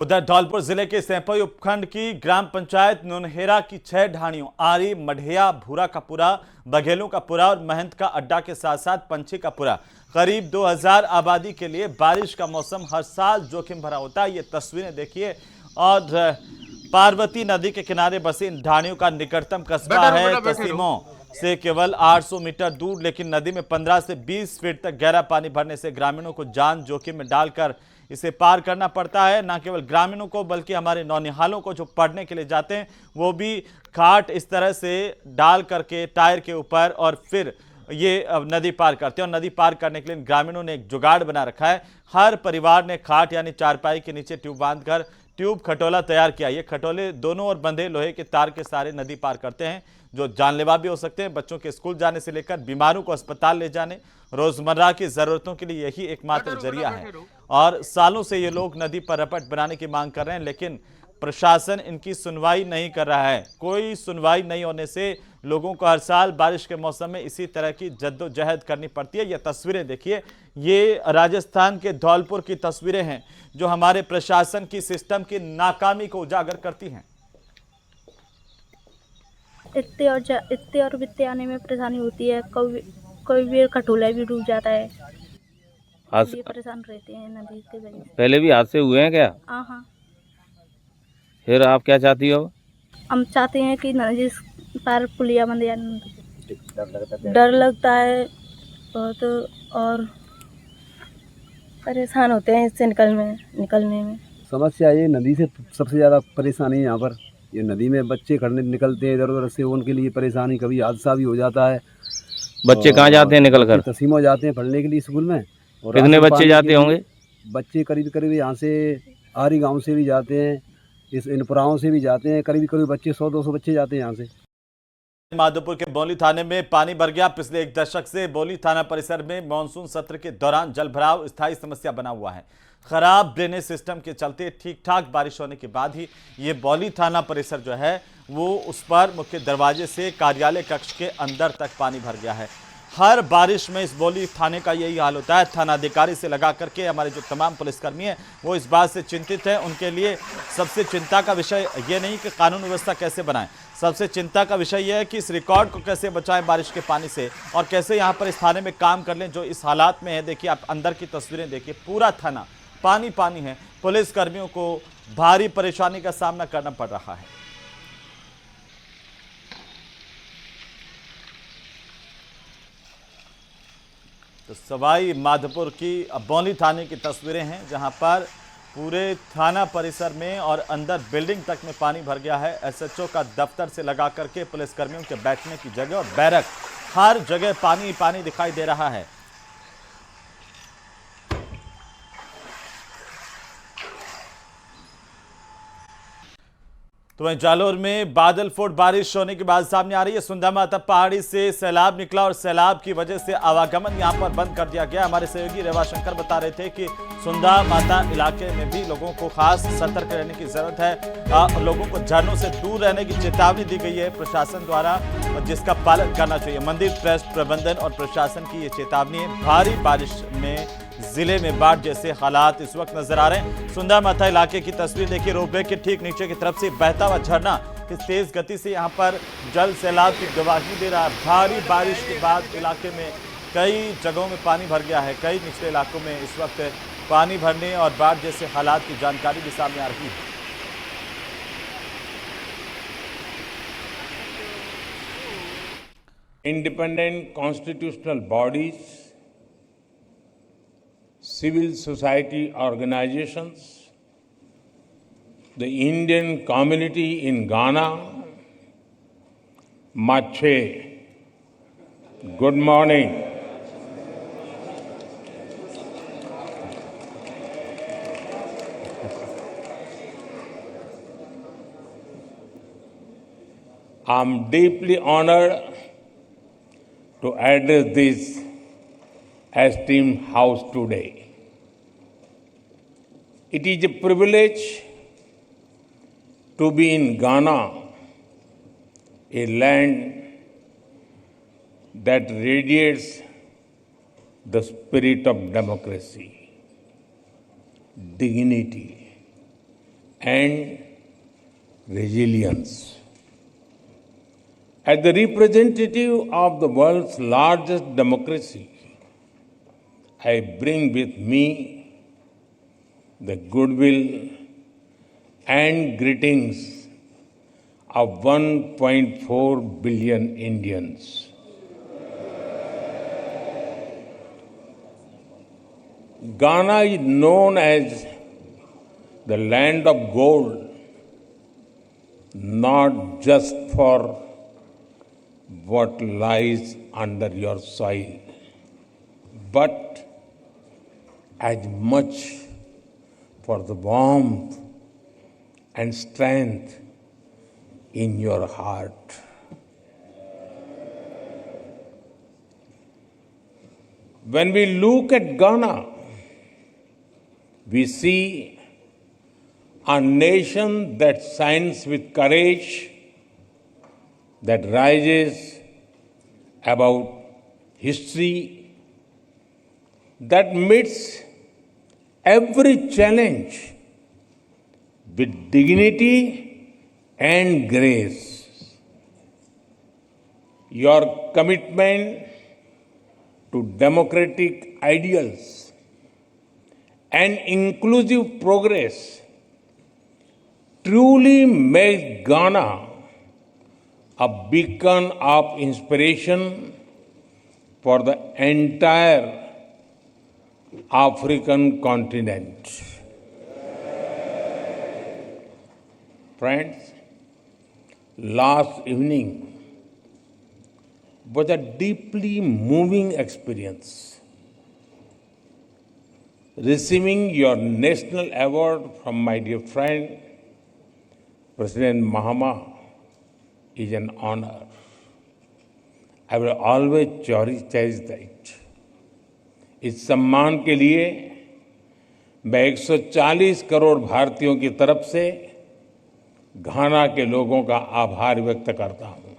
उधर धौलपुर जिले के सैंपई उपखंड की ग्राम पंचायत नुनहेरा की 6 ढाणियों आरी, मढ़िया, भूरा का पुरा, बघेलों का पुरा और महंत का अड्डा के साथ साथ पंछी का पुरा करीब 2000 आबादी के लिए बारिश का मौसम हर साल जोखिम भरा होता है। ये तस्वीरें देखिए। और पार्वती नदी के किनारे बसी इन ढाणियों का निकटतम कस्बा है तसीमों से केवल 800 मीटर दूर, लेकिन नदी में 15 से 20 फीट तक गहरा पानी भरने से ग्रामीणों को जान जोखिम में डालकर इसे पार करना पड़ता है। न केवल ग्रामीणों को बल्कि हमारे नौनिहालों को जो पढ़ने के लिए जाते हैं वो भी घाट इस तरह से डाल करके टायर के ऊपर और फिर ये नदी पार करते हैं। और नदी पार करने के लिए ग्रामीणों ने एक जुगाड़ बना रखा है। हर परिवार ने खाट यानी चारपाई के नीचे ट्यूब बांधकर ट्यूब खटोला तैयार किया। ये खटोले दोनों ओर बंधे लोहे के तार के सहारे नदी पार करते हैं, जो जानलेवा भी हो सकते हैं। बच्चों के स्कूल जाने से लेकर बीमारों को अस्पताल ले जाने, रोजमर्रा की जरूरतों के लिए यही एकमात्र जरिया है। और सालों से ये लोग नदी पर रपट बनाने की मांग कर रहे हैं, लेकिन प्रशासन इनकी सुनवाई नहीं कर रहा है। कोई सुनवाई नहीं होने से लोगों को हर साल बारिश के मौसम में इसी तरह की जद्दोजहद करनी पड़ती है। ये तस्वीरें देखिए, ये राजस्थान के धौलपुर की तस्वीरें हैं जो हमारे प्रशासन की सिस्टम की नाकामी को उजागर करती हैं। इतने और वित्ते आने में परेशानी होती है। कोई भी खटोला भी डूब जाता है। ये परेशान रहते हैं नदी के वजह से। पहले भी हादसे हुए हैं क्या? हाँ। फिर आप क्या चाहती हो? हम चाहते हैं कि नदी पार पुलिया बन जाए। डर लगता है बहुत और परेशान होते हैं इससे निकलने में। समस्या ये नदी से सबसे ज़्यादा परेशानी है। यहाँ पर ये नदी में बच्चे खड़ने निकलते हैं इधर उधर से, उनके लिए परेशानी, कभी हादसा भी हो जाता है। बच्चे कहाँ जाते हैं निकल कर? तसीमों जाते हैं पढ़ने के लिए स्कूल में। और कितने बच्चे जाते होंगे? बच्चे करीब यहाँ से आरी गांव से भी जाते हैं, इस इनपुराओं से भी जाते हैं। करीब बच्चे 100-200 बच्चे जाते हैं यहाँ से। माधोपुर के बौली थाने में पानी भर गया। पिछले एक दशक से बौली थाना परिसर में मानसून सत्र के दौरान जल भराव स्थायी समस्या बना हुआ है। खराब ड्रेनेज सिस्टम के चलते ठीक ठाक बारिश होने के बाद ही ये बौली थाना परिसर जो है वो उस पर मुख्य दरवाजे से कार्यालय कक्ष के अंदर तक पानी भर गया है। हर बारिश में इस बौली थाने का यही हाल होता है। थानाधिकारी से लगा करके हमारे जो तमाम पुलिसकर्मी हैं वो इस बात से चिंतित हैं। उनके लिए सबसे चिंता का विषय ये नहीं कि कानून व्यवस्था कैसे बनाएं, सबसे चिंता का विषय यह है कि इस रिकॉर्ड को कैसे बचाएं बारिश के पानी से, और कैसे यहाँ पर इस थाने में काम कर लें जो इस हालात में है। देखिए, आप अंदर की तस्वीरें देखिए, पूरा थाना पानी पानी है। पुलिस कर्मियों को भारी परेशानी का सामना करना पड़ रहा है। तो सवाई माधोपुर की बौली थाने की तस्वीरें हैं जहां पर पूरे थाना परिसर में और अंदर बिल्डिंग तक में पानी भर गया है। एसएचओ का दफ्तर से लगा करके पुलिसकर्मियों के बैठने की जगह और बैरक, हर जगह पानी पानी दिखाई दे रहा है। तो वहीं जालोर में बादल फूट बारिश होने की बात सामने आ रही है। सुंदा माता पहाड़ी से सैलाब निकला और सैलाब की वजह से आवागमन यहां पर बंद कर दिया गया। हमारे सहयोगी रेवाशंकर बता रहे थे कि सुंदा माता इलाके में भी लोगों को खास सतर्क रहने की जरूरत है। लोगों को झरनों से दूर रहने की चेतावनी दी गई है प्रशासन द्वारा, जिसका पालन करना चाहिए। मंदिर ट्रस्ट प्रबंधन और प्रशासन की ये चेतावनी है। भारी बारिश में जिले में बाढ़ जैसे हालात इस वक्त नजर आ रहे हैं। सुंदा माता इलाके की तस्वीर देखिए, रोपवे के ठीक नीचे की तरफ से बहता हुआ झरना किस तेज गति से यहां पर जल सैलाब की गवाही दे रहा है। भारी बारिश के बाद इलाके में कई जगहों में पानी भर गया है। कई निचले इलाकों में इस वक्त पानी भरने और बाढ़ जैसे हालात की जानकारी भी सामने आ रही है। Independent constitutional bodies, civil society organizations, the Indian community in Ghana, Mache, good morning. I'm deeply honored to address this esteemed house today. It is a privilege to be in Ghana, a land that radiates the spirit of democracy, dignity, and resilience. As the representative of the world's largest democracy, I bring with me the goodwill and greetings of 1.4 billion Indians. Ghana is known as the land of gold, not just for what lies under your soil, but as much for the warmth and strength in your heart. When we look at Ghana, we see a nation that shines with courage, that rises above history, that meets every challenge with dignity and grace. Your commitment to democratic ideals and inclusive progress truly makes Ghana a beacon of inspiration for the entire African continent. Friends, last evening was a deeply moving experience. Receiving your national award from my dear friend, President Mahama, is an honor. I will always cherish that. इस सम्मान के लिए मैं 140 करोड़ भारतीयों की तरफ से घाना के लोगों का आभार व्यक्त करता हूं।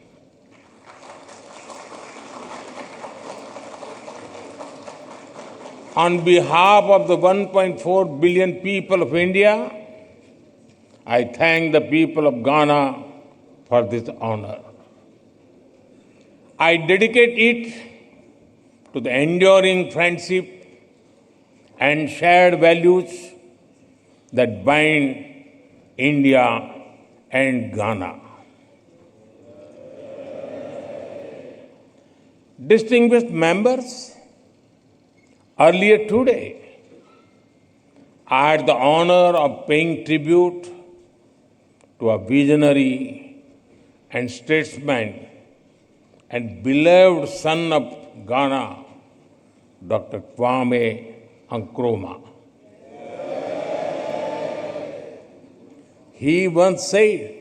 On behalf of the 1.4 billion people of India, I thank the people of Ghana for this honor. I dedicate it to the enduring friendship and shared values that bind India and Ghana. Distinguished members, earlier today, I had the honor of paying tribute to a visionary and statesman and beloved son of Ghana, Dr. Kwame Nkrumah. He once said,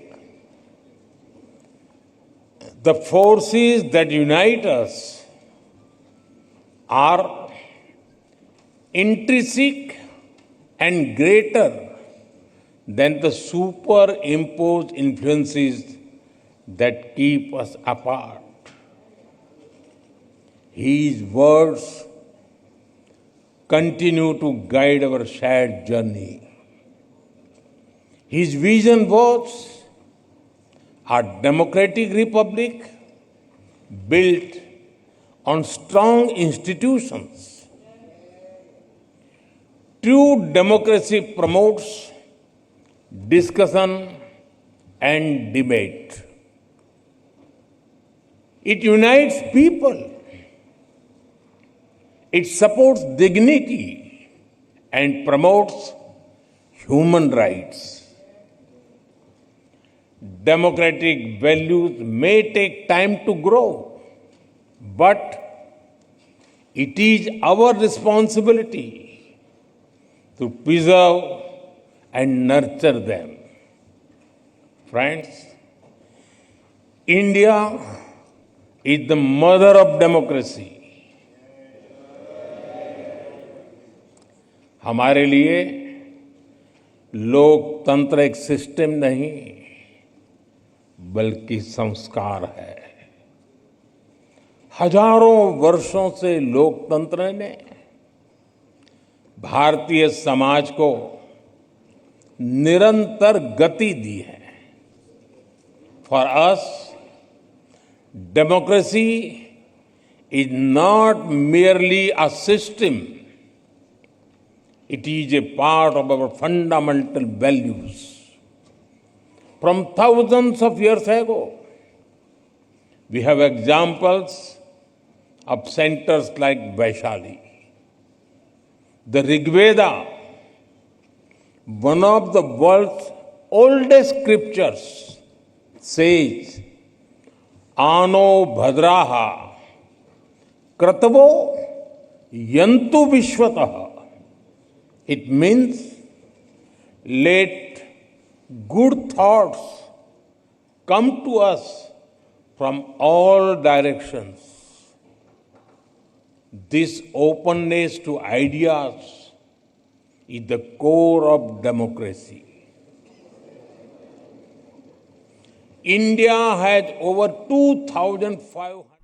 "The forces that unite us are intrinsic and greater than the superimposed influences that keep us apart." His words continue to guide our shared journey. His vision was a democratic republic built on strong institutions. True democracy promotes discussion and debate. It unites people. It supports dignity and promotes human rights. Democratic values may take time to grow, but it is our responsibility to preserve and nurture them. Friends, India is the mother of democracy. हमारे लिए लोकतंत्र एक system नहीं बल्कि संस्कार है। हजारों वर्षों से लोकतंत्र ने भारतीय समाज को निरंतर गति दी है। For us, democracy is not merely a system, it is a part of our fundamental values. From thousands of years ago, we have examples of centers like Vaishali. The Rig Veda, one of the world's oldest scriptures, says, Ano Bhadraha Kratavo Yantu Vishwataha. It means let good thoughts come to us from all directions. This openness to ideas is the core of democracy. India has over 2,500